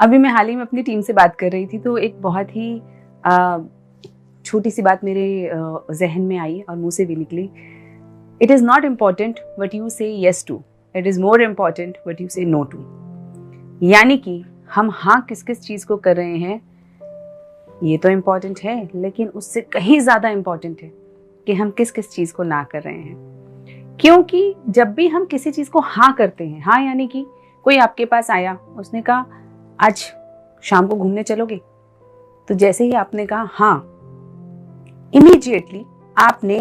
अभी मैं हाल ही में अपनी टीम से बात कर रही थी तो एक बहुत ही छोटी सी बात मेरे जहन में आई और मुंह से भी निकली। It is not important what you say yes to, it is more important what you say no to. यानी कि हम हाँ किस किस चीज़ को कर रहे हैं ये तो इम्पॉर्टेंट है, लेकिन उससे कहीं ज़्यादा इम्पॉर्टेंट है कि हम किस किस चीज़ को ना कर रहे हैं। क्योंकि जब भी हम किसी चीज़ को हाँ करते हैं, हाँ यानी कि कोई आपके पास आया, उसने कहा आज शाम को घूमने चलोगे, तो जैसे ही आपने कहा हाँ, इमीडिएटली आपने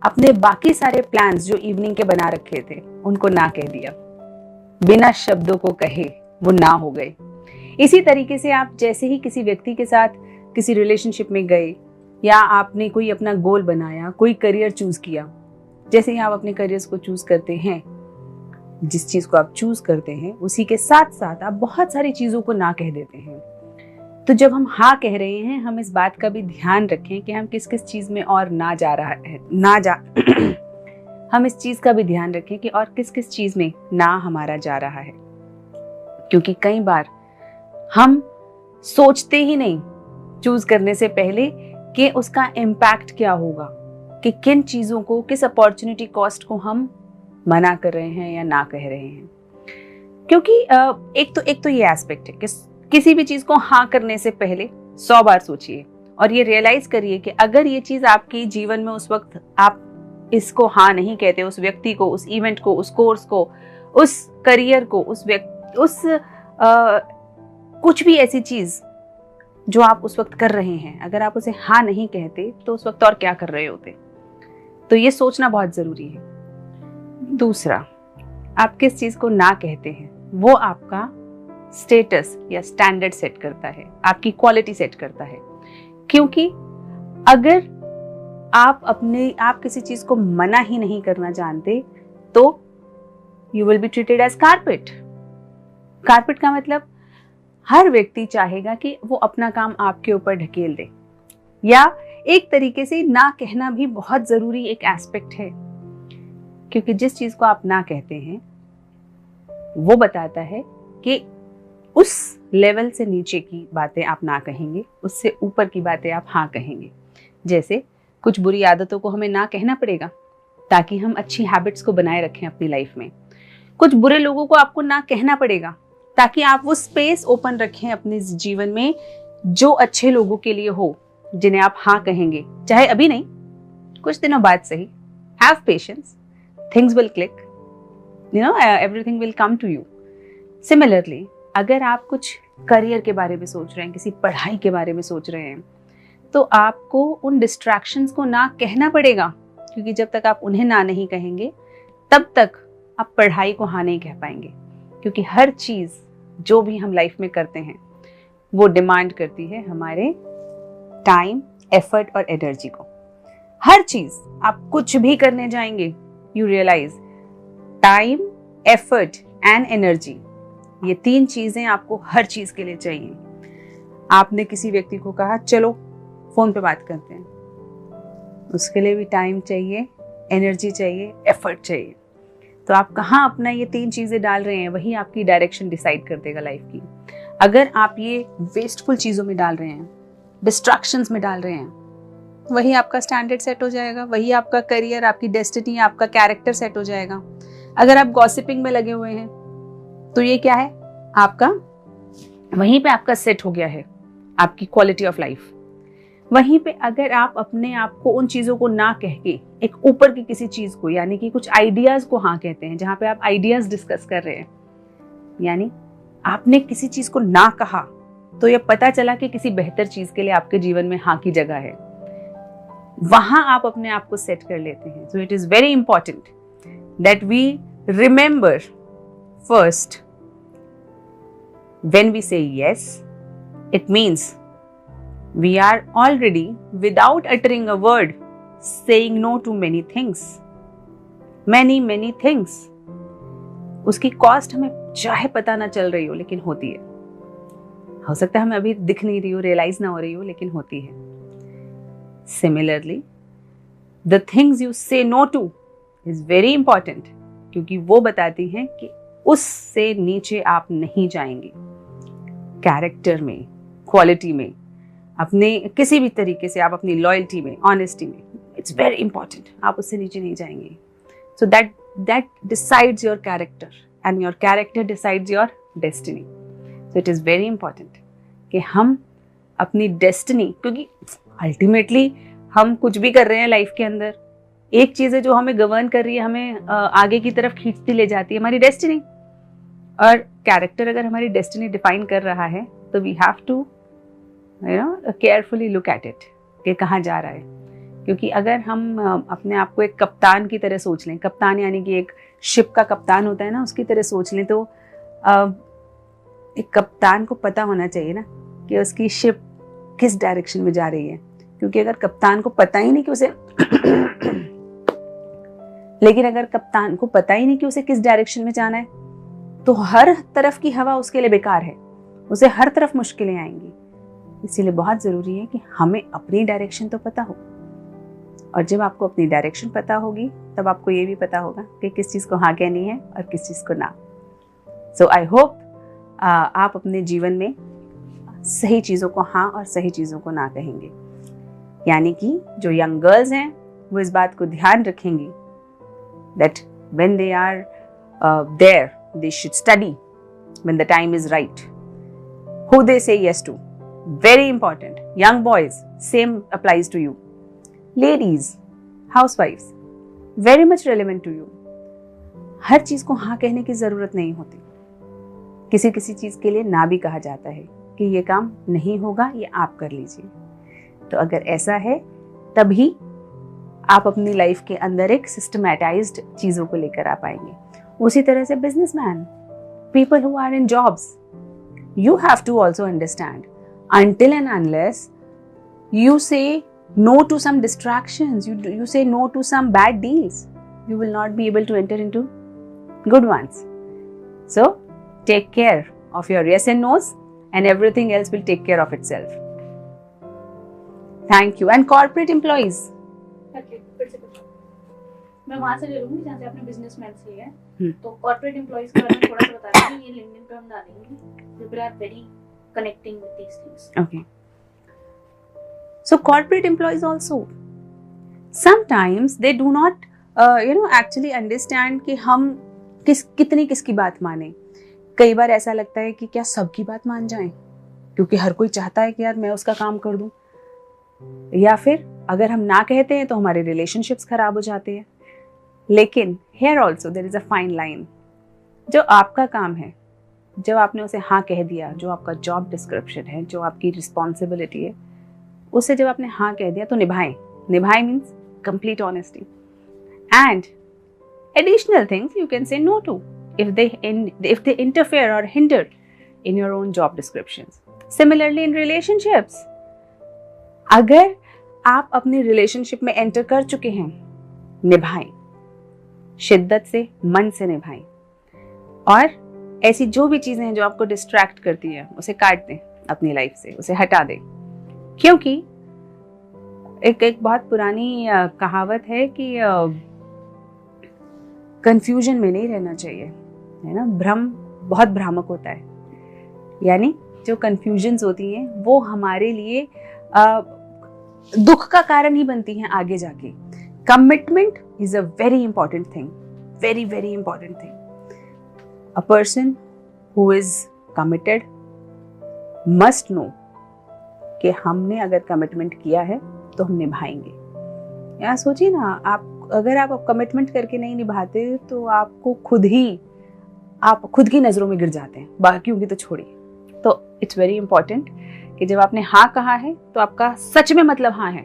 अपने बाकी सारे प्लान्स जो इवनिंग के बना रखे थे उनको ना कह दिया, बिना शब्दों को कहे वो ना हो गए। इसी तरीके से आप जैसे ही किसी व्यक्ति के साथ किसी रिलेशनशिप में गए या आपने कोई अपना गोल बनाया, कोई करियर चूज किया, जैसे ही आप अपने करियर्स को चूज करते हैं, जिस चीज को आप चूज करते हैं उसी के साथ साथ आप बहुत सारी चीजों को ना कह देते हैं। तो जब हम हाँ कह रहे हैं, हम इस बात का भी ध्यान रखें कि हम किस किस चीज में और ना जा रहा है, हम इस चीज का भी ध्यान रखें कि और किस किस चीज में ना हमारा जा रहा है। क्योंकि कई बार हम सोचते ही नहीं चूज करने से पहले कि उसका इम्पैक्ट क्या होगा, कि किन चीजों को, किस अपॉर्चुनिटी कॉस्ट को हम मना कर रहे हैं या ना कह रहे हैं। क्योंकि एक तो ये एस्पेक्ट है कि किसी भी चीज को हाँ करने से पहले 100 बार सोचिए और ये रियलाइज करिए कि अगर ये चीज आपके जीवन में उस वक्त आप इसको हाँ नहीं कहते, उस व्यक्ति को, उस इवेंट को, उस कोर्स को, उस करियर को, कुछ भी ऐसी चीज जो आप उस वक्त कर रहे हैं, अगर आप उसे हाँ नहीं कहते तो उस वक्त और क्या कर रहे होते। तो ये सोचना बहुत जरूरी है। दूसरा, आप किस चीज को ना कहते हैं वो आपका स्टेटस या स्टैंडर्ड सेट करता है, आपकी क्वालिटी सेट करता है। क्योंकि अगर आप किसी चीज को मना ही नहीं करना जानते तो you will be treated as carpet. Carpet का मतलब हर व्यक्ति चाहेगा कि वो अपना काम आपके ऊपर ढकेल दे, या एक तरीके से ना कहना भी बहुत जरूरी एक एस्पेक्ट है। क्योंकि जिस चीज को आप ना कहते हैं वो बताता है कि उस लेवल से नीचे की बातें आप ना कहेंगे, उससे ऊपर की बातें आप हाँ कहेंगे। जैसे कुछ बुरी आदतों को हमें ना कहना पड़ेगा ताकि हम अच्छी हैबिट्स को बनाए रखें अपनी लाइफ में। कुछ बुरे लोगों को आपको ना कहना पड़ेगा ताकि आप वो स्पेस ओपन रखें अपने जीवन में जो अच्छे लोगों के लिए हो, जिन्हें आप हाँ कहेंगे, चाहे अभी नहीं, कुछ दिनों बाद सही। Have patience, things will click, everything will come to you. Similarly, अगर आप कुछ करियर के बारे में सोच रहे हैं, किसी पढ़ाई के बारे में सोच रहे हैं, तो आपको उन डिस्ट्रैक्शंस को ना कहना पड़ेगा। क्योंकि जब तक आप उन्हें ना नहीं कहेंगे तब तक आप पढ़ाई को हाँ नहीं कह पाएंगे। क्योंकि हर चीज जो भी हम लाइफ में करते हैं वो डिमांड करती है हमारे टाइम, एफर्ट और एनर्जी को। हर चीज, आप कुछ भी करने जाएंगे, you realise time, effort and energy, ये 3 चीजें आपको हर चीज के लिए चाहिए। आपने किसी व्यक्ति को कहा चलो फोन पे बात करते हैं, उसके लिए भी टाइम चाहिए, एनर्जी चाहिए, एफर्ट चाहिए। तो आप कहाँ अपना ये 3 चीजें डाल रहे हैं, वही आपकी डायरेक्शन डिसाइड कर देगा लाइफ की। अगर आप ये वेस्टफुल चीजों में डाल रहे हैं, डिस्ट्रैक्शंस में डाल रहे हैं, वही आपका स्टैंडर्ड सेट हो जाएगा, वही आपका करियर, आपकी डेस्टिनी, आपका कैरेक्टर सेट हो जाएगा। अगर आप गॉसिपिंग में लगे हुए हैं तो ये क्या है, आपका वहीं पे आपका सेट हो गया है आपकी क्वालिटी ऑफ लाइफ। वहीं पे अगर आप अपने आप को उन चीजों को ना कह के एक ऊपर की किसी चीज को, यानी कि कुछ आइडियाज को हाँ कहते हैं, जहां पे आप आइडियाज डिस्कस कर रहे हैं, यानी आपने किसी चीज को ना कहा तो ये पता चला कि किसी बेहतर चीज के लिए आपके जीवन में हाँ की जगह है, वहां आप अपने आप को सेट कर लेते हैं। So it is very important that we remember first, when we say yes, it means we are already, without uttering a word, saying no to many things. Many things. उसकी कॉस्ट हमें चाहे पता ना चल रही हो लेकिन होती है। हो सकता है हमें अभी दिख नहीं रही हो, रियलाइज ना हो रही हो, लेकिन होती है। Similarly, the things you say no to is very important, क्योंकि वो बताती हैं कि उससे नीचे आप नहीं जाएंगे। कैरेक्टर में, क्वालिटी में, अपने किसी भी तरीके से, आप अपनी लॉयल्टी में, ऑनेस्टी में, इट्स वेरी इंपॉर्टेंट, आप उससे नीचे नहीं जाएंगे. So that decides your character and your character decides your destiny. So it is very important कि हम अपनी डेस्टिनी, क्योंकि अल्टीमेटली हम कुछ भी कर रहे हैं लाइफ के अंदर, एक चीज़ है जो हमें गवर्न कर रही है, हमें आगे की तरफ खींचती ले जाती है, हमारी डेस्टिनी. और कैरेक्टर अगर हमारी डेस्टिनी डिफाइन कर रहा है तो we have to carefully look at it कि कहाँ जा रहा है. क्योंकि अगर हम अपने आप को एक कप्तान की तरह सोच लें, कप्तान यानी कि एक शिप का कप्तान होता है ना, उसकी तरह सोच लें, तो एक कप्तान को पता होना चाहिए ना कि उसकी शिप किस डायरेक्शन में जा रही है. क्योंकि अगर कप्तान को पता ही नहीं कि उसे लेकिन अगर कप्तान को पता ही नहीं कि उसे किस डायरेक्शन में जाना है, तो हर तरफ की हवा उसके लिए बेकार है, उसे हर तरफ मुश्किलें आएंगी. इसीलिए बहुत ज़रूरी है कि हमें अपनी डायरेक्शन तो पता हो. और जब आपको अपनी डायरेक्शन पता होगी तब आपको ये भी पता होगा कि किस चीज़ को हाँ कहनी है और किस चीज़ को ना. सो आई होप आप अपने जीवन में सही चीज़ों को हाँ और सही चीज़ों को ना कहेंगे. यानी कि जो यंग गर्ल्स हैं वो इस बात को ध्यान रखेंगी that when they are there, they should study when the time is right. Who they say yes to, very important. Young boys, same applies to you. Ladies, housewives, very much relevant to you. हर चीज को हाँ कहने की जरूरत नहीं होती. किसी किसी चीज के लिए ना भी कहा जाता है कि ये काम नहीं होगा, ये आप कर लीजिए. तो अगर ऐसा है तभी आप अपनी लाइफ के अंदर एक सिस्टमैटाइज्ड चीज़ों को लेकर आ पाएंगे. उसी तरह से businessman, people who are in jobs, you have to also understand until and unless you say no to some distractions, you say no to some bad deals, you will not be able to enter into good ones. So take care of your yes and no's and everything else will take care of itself. Thank you. And corporate employees, मैं वहाँ से ले लूंगी जहाँ से आपने businessman से लिया है. तो कॉर्पोरेट एम्प्लॉइज के बारे में थोड़ा सा बता देंगे. ये लिंक्डइन पे हम डालेंगे. People are very connecting with these things. Okay. So corporate employees also, sometimes they do not actually understand कि हम कितनी किसकी बात माने. कई बार ऐसा लगता है कि क्या सबकी बात मान जाएं, क्योंकि हर कोई चाहता है कि यार मैं उसका काम कर दूं. या फिर अगर हम ना कहते हैं तो हमारे रिलेशनशिप्स खराब हो जाते हैं. लेकिन here also there is a fine line. जो आपका काम है, जब आपने उसे हाँ कह दिया, जो आपका जॉब डिस्क्रिप्शन है, जो आपकी रिस्पॉन्सिबिलिटी है, उससे जब आपने हाँ कह दिया तो निभाएं. निभाएं means complete honesty. And additional things you can say no to if they interfere or hinder in your own job descriptions. Similarly in relationships, अगर आप अपनी रिलेशनशिप में एंटर कर चुके हैं, निभाएं, शिद्दत से, मन से निभाएं. और ऐसी जो भी चीजें हैं जो आपको डिस्ट्रैक्ट करती है, उसे काट दें अपनी लाइफ से, उसे हटा दें. क्योंकि एक बहुत पुरानी कहावत है कि कंफ्यूजन में नहीं रहना चाहिए, है ना. भ्रम बहुत भ्रामक होता है. यानी जो कंफ्यूजन्स होती हैं वो हमारे लिए दुख का कारण ही बनती हैं आगे जाके. Commitment is a very important thing, very very important thing. A person who is committed must know कि हमने अगर कमिटमेंट किया है तो हम निभाएंगे. यहाँ सोचिए ना, अगर आप कमिटमेंट करके नहीं निभाते तो आपको आप खुद की नज़रों में गिर जाते हैं, बाकियों की तो छोड़िए. तो इट्स वेरी इंपॉर्टेंट कि जब आपने हाँ कहा है तो आपका सच में मतलब हाँ है,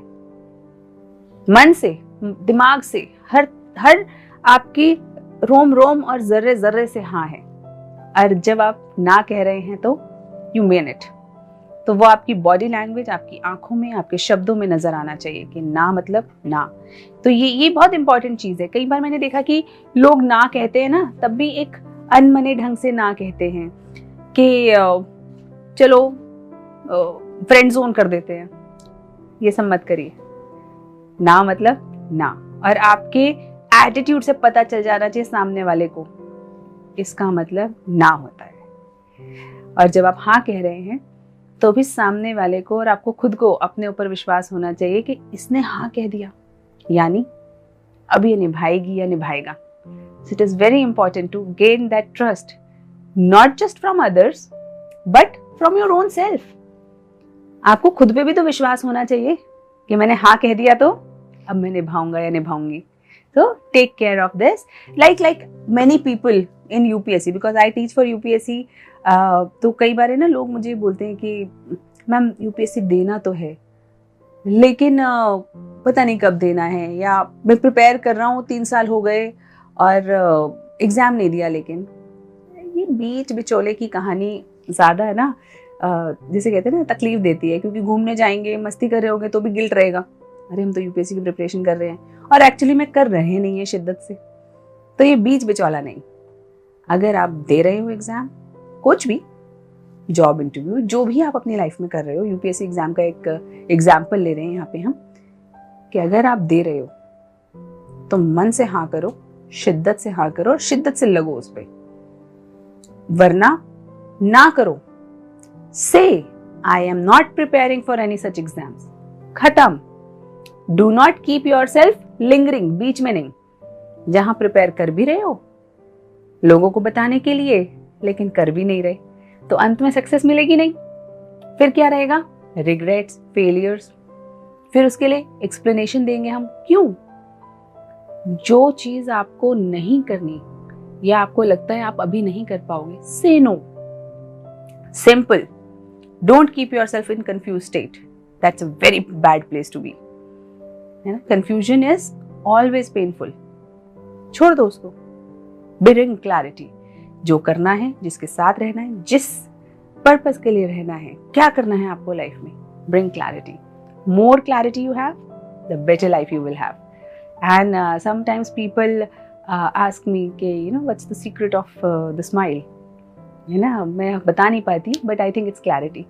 मन से, दिमाग से, हर आपकी रोम रोम और जर्रे जर्रे से हाँ है. और जब आप ना कह रहे हैं तो यू मीन इट. तो वो आपकी बॉडी लैंग्वेज, आपकी आंखों में, आपके शब्दों में नजर आना चाहिए कि ना मतलब ना. तो ये बहुत इंपॉर्टेंट चीज है. कई बार मैंने देखा कि लोग ना कहते हैं ना, तब भी एक अनमने ढंग से ना कहते हैं कि चलो फ्रेंड जोन कर देते हैं. ये सब मत करिए. ना मतलब ना. और आपके एटीट्यूड से पता चल जाना चाहिए सामने वाले को, इसका मतलब ना होता है. और जब आप हाँ कह रहे हैं तो भी सामने वाले को और आपको खुद को अपने ऊपर विश्वास होना चाहिए कि इसने हाँ कह दिया, यानी अब ये निभाएगी या निभाएगा. So it is very important to gain that trust, not just from others, but from your own self. आपको खुद पे भी तो विश्वास होना चाहिए कि मैंने हाँ कह दिया तो अब मैं निभाऊंगा या निभाऊंगी. So take care of this. Like many people in UPSC, because I teach for UPSC. तो कई बार है ना, लोग मुझे बोलते हैं कि मैम UPSC देना तो है लेकिन पता नहीं कब देना है, या मैं प्रिपेयर कर रहा हूँ 3 साल हो गए और एग्ज़ाम नहीं दिया. लेकिन ये बीच बिचौले की कहानी ज़्यादा है ना, जैसे कहते हैं ना, तकलीफ देती है. क्योंकि घूमने जाएंगे, मस्ती कर रहे होंगे तो भी गिल्ट रहेगा, अरे हम तो UPSC की प्रिपरेशन कर रहे हैं और एक्चुअली में कर रहे नहीं है शिद्दत से. तो ये बीच बिचौला नहीं. अगर आप दे रहे हो एग्ज़ाम, कुछ भी, जॉब इंटरव्यू, जो भी आप अपनी लाइफ में कर रहे हो, UPSC एग्ज़ाम का एक एग्जाम्पल ले रहे हैं यहाँ पे हम, कि अगर आप दे रहे हो तो मन से हाँ करो, शिद्दत से हाँ करो और शिद्दत से लगो उस पे. वरना ना करो. Say I am not preparing for any such exams. खत्म. Do not keep yourself lingering. बीच में नहीं. जहां प्रिपेयर कर भी रहे हो लोगों को बताने के लिए, लेकिन कर भी नहीं रहे, तो अंत में सक्सेस मिलेगी नहीं. फिर क्या रहेगा? Regrets, failures. फिर उसके लिए एक्सप्लेनेशन देंगे हम. क्यों? जो चीज आपको नहीं करनी या आपको लगता है आप अभी नहीं कर पाओगे, say no. Simple. Don't keep yourself in confuse state. That's a very bad place to be. है ना? Confusion is always painful. छोड़ दो उसको. Bring clarity. जो करना है, जिसके साथ रहना है, जिस पर्पस के लिए रहना है, क्या करना है आपको लाइफ में, bring clarity. More clarity you have, the better life you will have. And sometimes people ask me कि what's the secret of the smile. है ना, मैं बता नहीं पाती, but I think it's clarity.